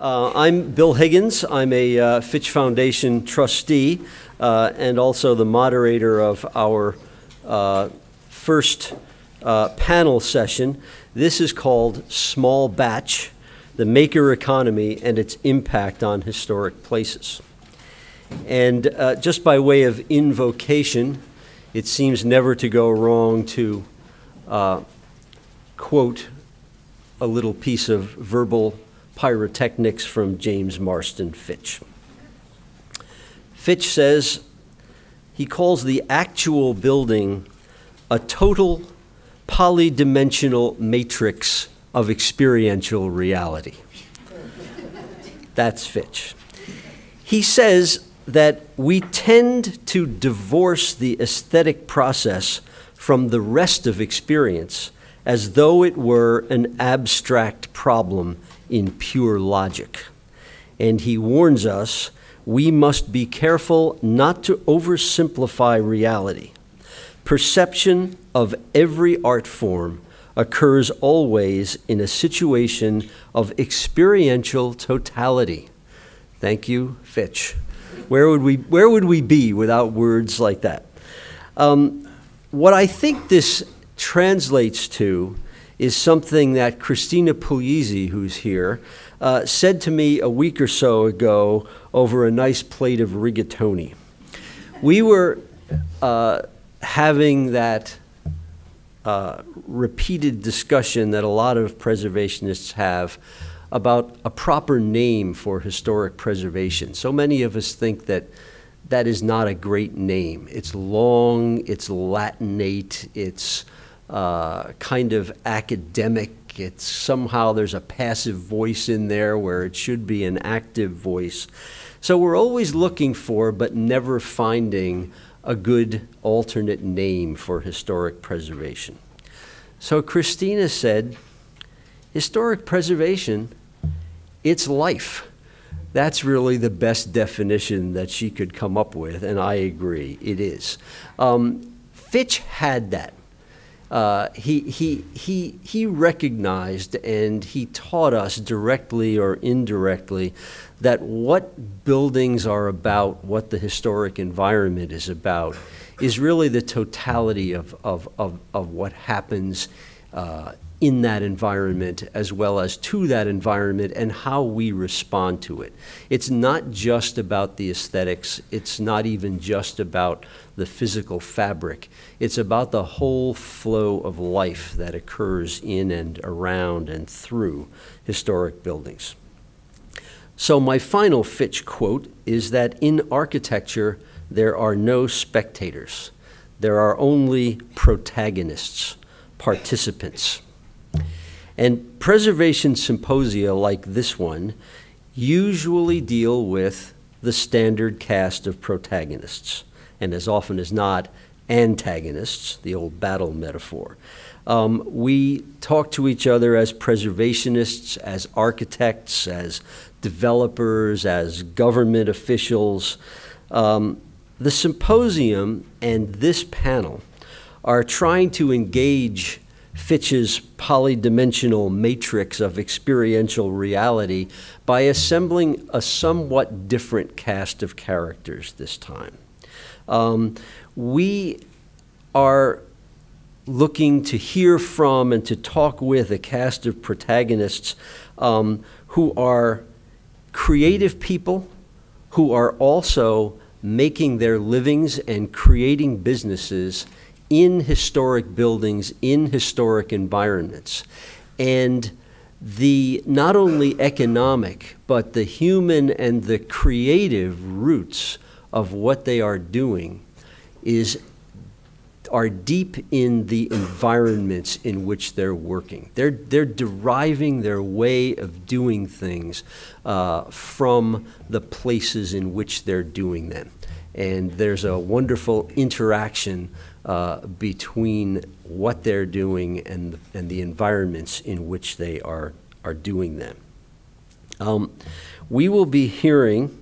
I'm Bill Higgins. I'm a Fitch Foundation trustee and also the moderator of our first panel session. This is called Small Batch, the Maker Economy and its Impact on Historic Places. And just by way of invocation, it seems never to go wrong to quote a little piece of verbal pyrotechnics from James Marston Fitch. Fitch says he calls the actual building a total polydimensional matrix of experiential reality. That's Fitch. He says that we tend to divorce the aesthetic process from the rest of experience as though it were an abstract problem in pure logic. And he warns us we must be careful not to oversimplify reality. Perception of every art form occurs always in a situation of experiential totality. Thank you, Fitch. Where would we be without words like that? What I think this translates to is something that Christina Puglisi, who's here, said to me a week or so ago over a nice plate of rigatoni. We were having that repeated discussion that a lot of preservationists have about a proper name for historic preservation. So many of us think that that is not a great name. It's long, it's Latinate, it's kind of academic. It's somehow there's a passive voice in there where it should be an active voice. So we're always looking for but never finding a good alternate name for historic preservation. So Christina said, historic preservation, it's life. That's really the best definition that she could come up with, and I agree, it is. Fitch had that. He recognized and he taught us directly or indirectly that what buildings are about, what the historic environment is about, is really the totality of what happens in that environment as well as to that environment and how we respond to it. It's not just about the aesthetics. It's not even just about the physical fabric. It's about the whole flow of life that occurs in and around and through historic buildings. So my final Fitch quote is that in architecture, there are no spectators. There are only protagonists, participants. And preservation symposia like this one usually deal with the standard cast of protagonists, and as often as not, antagonists, the old battle metaphor. We talk to each other as preservationists, as architects, as developers, as government officials. The symposium and this panel are trying to engage Fitch's polydimensional matrix of experiential reality by assembling a somewhat different cast of characters this time. We are looking to hear from and to talk with a cast of protagonists who are creative people who are also making their livings and creating businesses in historic buildings, in historic environments. And the not only economic, but the human and the creative roots of what they are doing are deep in the environments in which they're working. They're deriving their way of doing things from the places in which they're doing them. And there's a wonderful interaction between what they're doing and the environments in which they are doing them. We will be hearing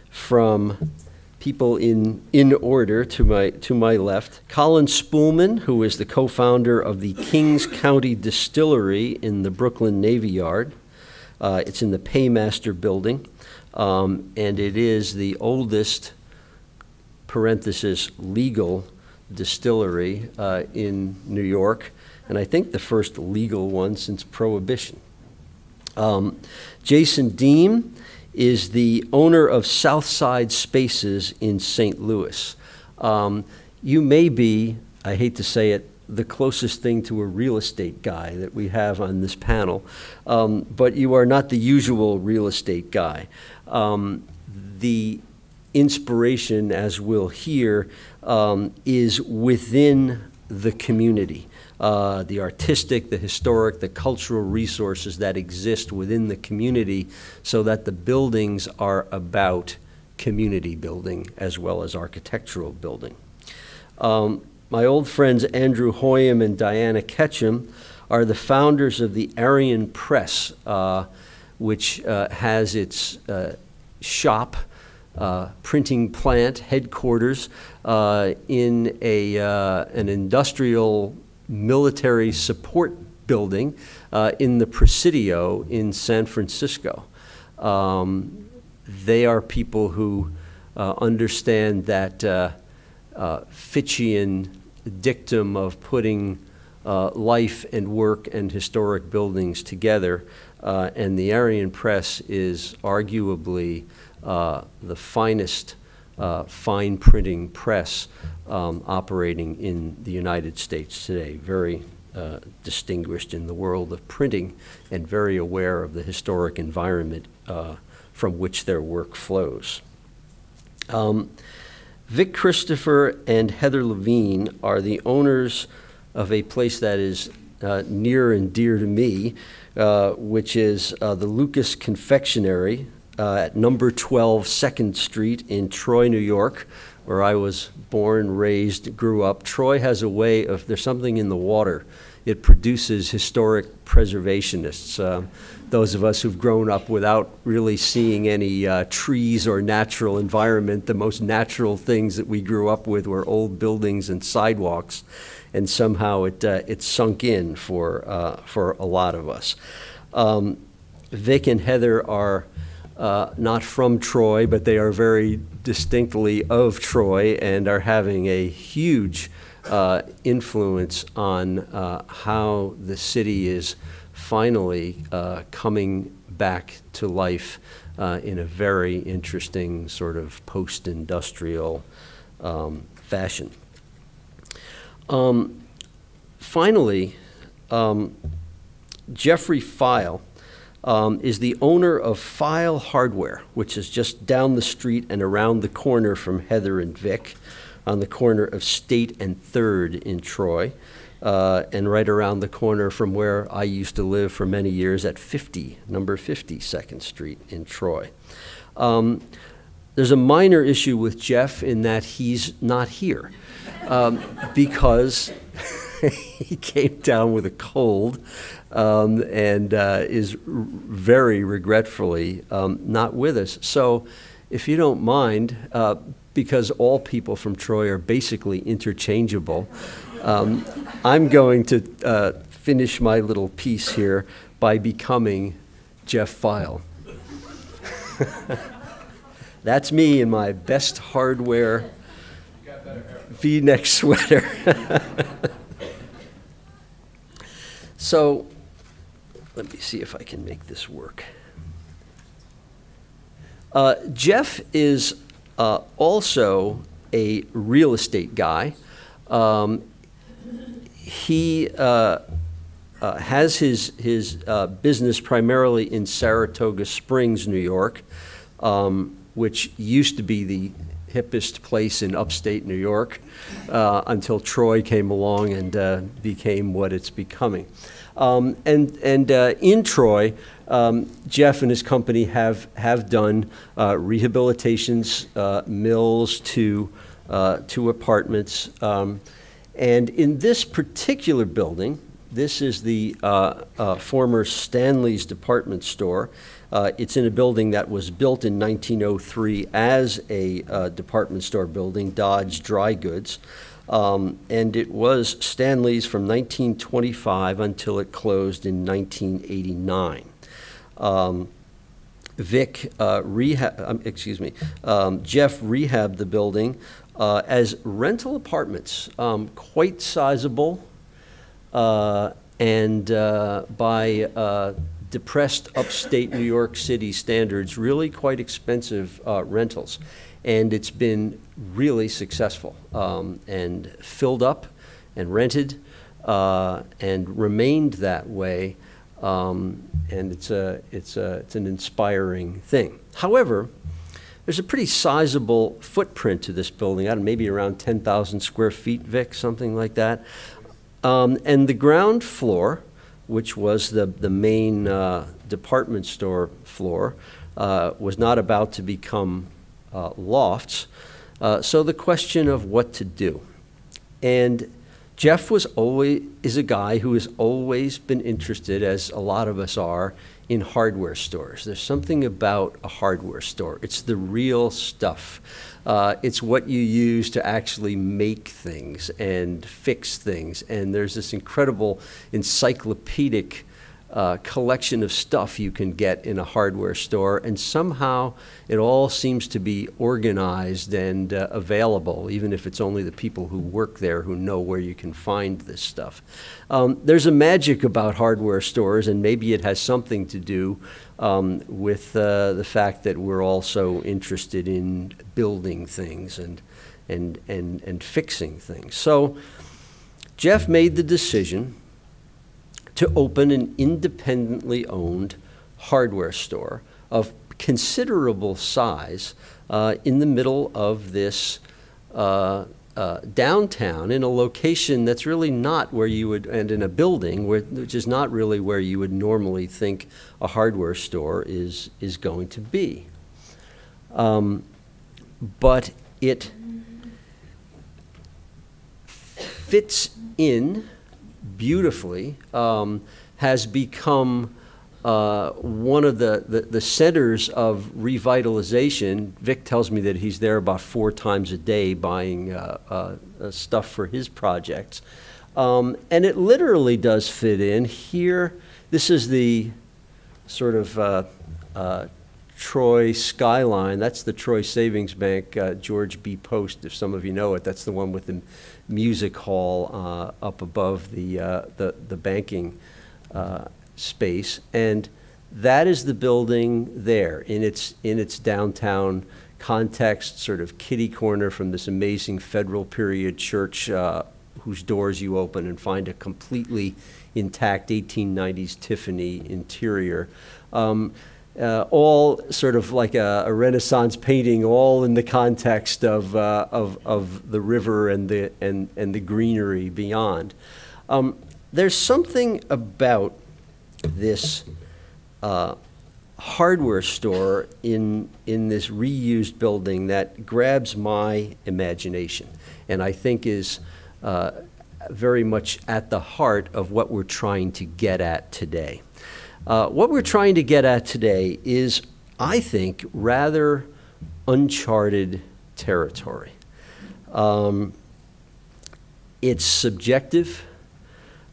from people in order to my left. Colin Spoolman, who is the co-founder of the Kings County Distillery in the Brooklyn Navy Yard. It's in the Paymaster building, and it is the oldest, parenthesis, legal distillery in New York, and I think the first legal one since Prohibition. Jason Deem is the owner of Southside Spaces in St. Louis. You may be, I hate to say it, the closest thing to a real estate guy that we have on this panel, but you are not the usual real estate guy. The inspiration, as we'll hear, is within the community. The artistic, the historic, the cultural resources that exist within the community so that the buildings are about community building as well as architectural building. My old friends Andrew Hoyam and Diana Ketchum are the founders of the Aryan Press, which has its shop, printing plant, headquarters in an industrial military support building in the Presidio in San Francisco. They are people who understand that Fitchian dictum of putting life and work and historic buildings together, and the Aryan Press is arguably the finest fine printing press operating in the United States today, very distinguished in the world of printing and very aware of the historic environment from which their work flows. Vic Christopher and Heather Levine are the owners of a place that is near and dear to me, which is the Lucas Confectionery at number 12 2nd Street in Troy, New York, where I was born, raised, grew up. Troy has a way of, there's something in the water. It produces historic preservationists. Those of us who've grown up without really seeing any trees or natural environment, the most natural things that we grew up with were old buildings and sidewalks, and somehow it sunk in for a lot of us. Vic and Heather are not from Troy, but they are very distinctly of Troy and are having a huge influence on how the city is finally coming back to life in a very interesting sort of post-industrial fashion. Finally, Jeffrey File is the owner of File Hardware, which is just down the street and around the corner from Heather and Vic, on the corner of State and 3rd in Troy, and right around the corner from where I used to live for many years at number 50 2nd Street in Troy. There's a minor issue with Jeff in that he's not here because he came down with a cold and is very regretfully not with us. So if you don't mind, because all people from Troy are basically interchangeable, I'm going to finish my little piece here by becoming Jeff File. That's me in my best hardware V-neck sweater. So let me see if I can make this work. Jeff is also a real estate guy. He has his business primarily in Saratoga Springs, New York, which used to be the hippest place in upstate New York until Troy came along and became what it's becoming. In Troy, Jeff and his company have done rehabilitations, mills to apartments. And in this particular building, this is the former Stanley's department store. It's in a building that was built in 1903 as a department store building, Dodge Dry Goods. And it was Stanley's from 1925 until it closed in 1989. Jeff rehabbed the building as rental apartments, quite sizable, and by depressed upstate New York City standards, really quite expensive rentals. And it's been really successful and filled up and rented and remained that way. And it's an inspiring thing. However, there's a pretty sizable footprint to this building, I don't know, maybe around 10,000 square feet, Vic, something like that. And the ground floor, which was the main department store floor, was not about to become lofts. So the question of what to do. And Jeff is a guy who has always been interested, as a lot of us are, in hardware stores. There's something about a hardware store. It's the real stuff. It's what you use to actually make things and fix things. And there's this incredible encyclopedic collection of stuff you can get in a hardware store, and somehow it all seems to be organized and available, even if it's only the people who work there who know where you can find this stuff. There's a magic about hardware stores, and maybe it has something to do with the fact that we're also interested in building things and fixing things. So Jeff made the decision to open an independently owned hardware store of considerable size in the middle of this downtown, in a location that's really not where you would, and in a building which is not really where you would normally think a hardware store is going to be. But it fits in beautifully, has become one of the centers of revitalization. Vic tells me that he's there about 4 times a day buying stuff for his projects. And it literally does fit in. Here, this is the sort of Troy skyline. That's the Troy Savings Bank, George B. Post, if some of you know it. That's the one with the music hall up above the banking space. And that is the building there in its downtown context, sort of kitty corner from this amazing Federal period church whose doors you open and find a completely intact 1890s Tiffany interior. All sort of like a Renaissance painting, all in the context of the river and the greenery beyond. There's something about this hardware store in this reused building that grabs my imagination, and I think is very much at the heart of what we're trying to get at today. What we're trying to get at today is, I think, rather uncharted territory. It's subjective.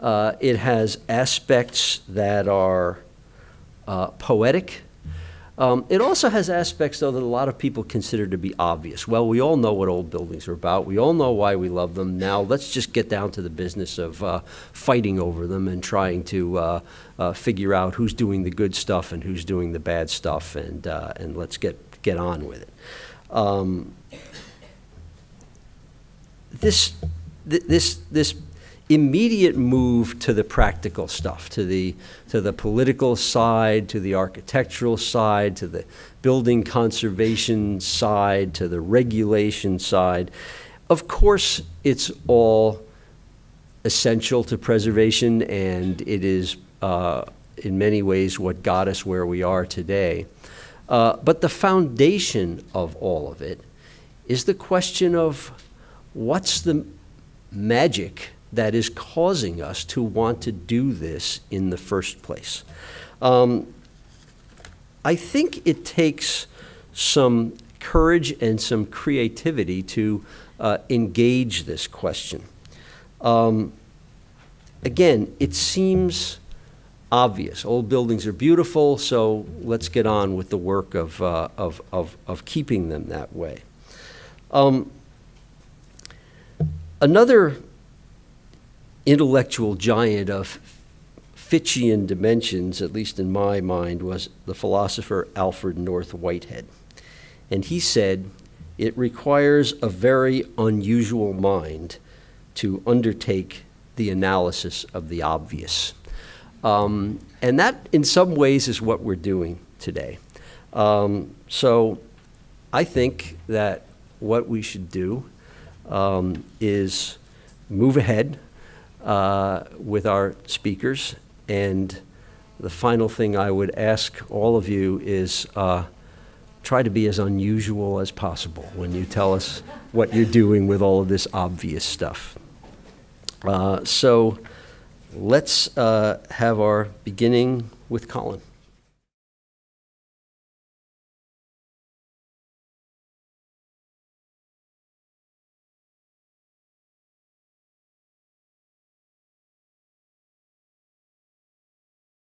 It has aspects that are poetic. It also has aspects, though, that a lot of people consider to be obvious. Well, we all know what old buildings are about. We all know why we love them. Now let's just get down to the business of fighting over them and trying to figure out who's doing the good stuff and who's doing the bad stuff, and let's get on with it. This immediate move to the practical stuff, to the political side, to the architectural side, to the building conservation side, to the regulation side. Of course, it's all essential to preservation, and it is in many ways what got us where we are today. But the foundation of all of it is the question of what's the magic that is causing us to want to do this in the first place. I think it takes some courage and some creativity to engage this question. Again, it seems obvious. Old buildings are beautiful, so let's get on with the work of keeping them that way. Another intellectual giant of Fitchian dimensions, at least in my mind, was the philosopher Alfred North Whitehead. And he said, it requires a very unusual mind to undertake the analysis of the obvious. And that, in some ways, is what we're doing today. So I think that what we should do is move ahead with our speakers. And the final thing I would ask all of you is try to be as unusual as possible when you tell us what you're doing with all of this obvious stuff. So let's have our beginning with Colin.